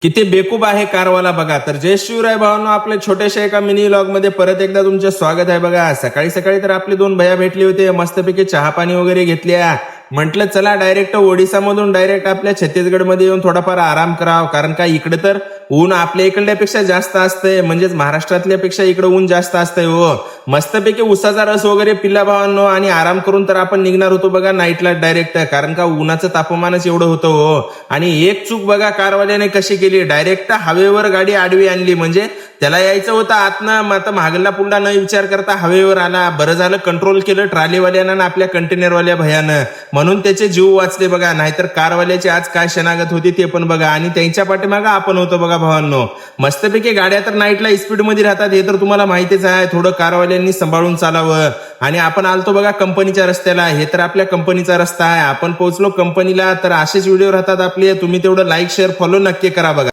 किती बेकूब आहे कारवाला बघा. तर जय शिवराय भावांनो, आपल्या छोट्याशा एका मिनी व्लॉग मध्ये परत एकदा तुमचं स्वागत आहे बघा. सकाळी सकाळी तर आपले दोन भैया भेटले होते, मस्तपैकी चहा पाणी वगैरे घेतल्या. म्हटलं चला डायरेक्ट ओडिसा मधून डायरेक्ट आपल्या छत्तीसगड मध्ये येऊन थोडाफार आराम करावं, कारण का इकडे तर ऊन आपल्या इकडल्यापेक्षा जास्त असतंय, म्हणजेच महाराष्ट्रातल्यापेक्षा इकडे ऊन जास्त असतंय. हो, मस्तपैकी उसाचा रस वगैरे पिल्ला भावांनो आणि आराम करून तर आपण निघणार होतो बघा नाईटला डायरेक्ट, कारण का उन्हाचं तापमानच एवढं होतं. हो, आणि एक चूक बघा कारवाल्याने कशी केली, डायरेक्ट हवेवर गाडी आडवी आणली. म्हणजे त्याला यायचं होतं आतनं, आता महागल्ला पुंडा न विचार करता हवेवर आला. बरं झालं कंट्रोल केलं ट्रॉलीवाल्यानं आणि आपल्या कंटेनरवाल्या भयानं, म्हणून त्याचे जीव वाचले बघा. नाहीतर कारवाल्याची आज काय शनागत होती ते पण बघा. आणि त्यांच्या पाठीमागं आपण होतो बघा भावांनो. मस्तपैकी गाड्या तर नाईटला स्पीड मध्ये राहतात, हे तर तुम्हाला माहितीच आहे. थोडं कारवाल्यांनी सांभाळून चालावं. आणि आपण आलतो बघा कंपनीच्या रस्त्याला, हे तर आपल्या कंपनीचा रस्ता आहे. आपण पोहोचलो कंपनीला. तर असेच व्हिडिओ राहतात आपले, तुम्ही तेवढं लाईक शेअर फॉलो नक्की करा बघा.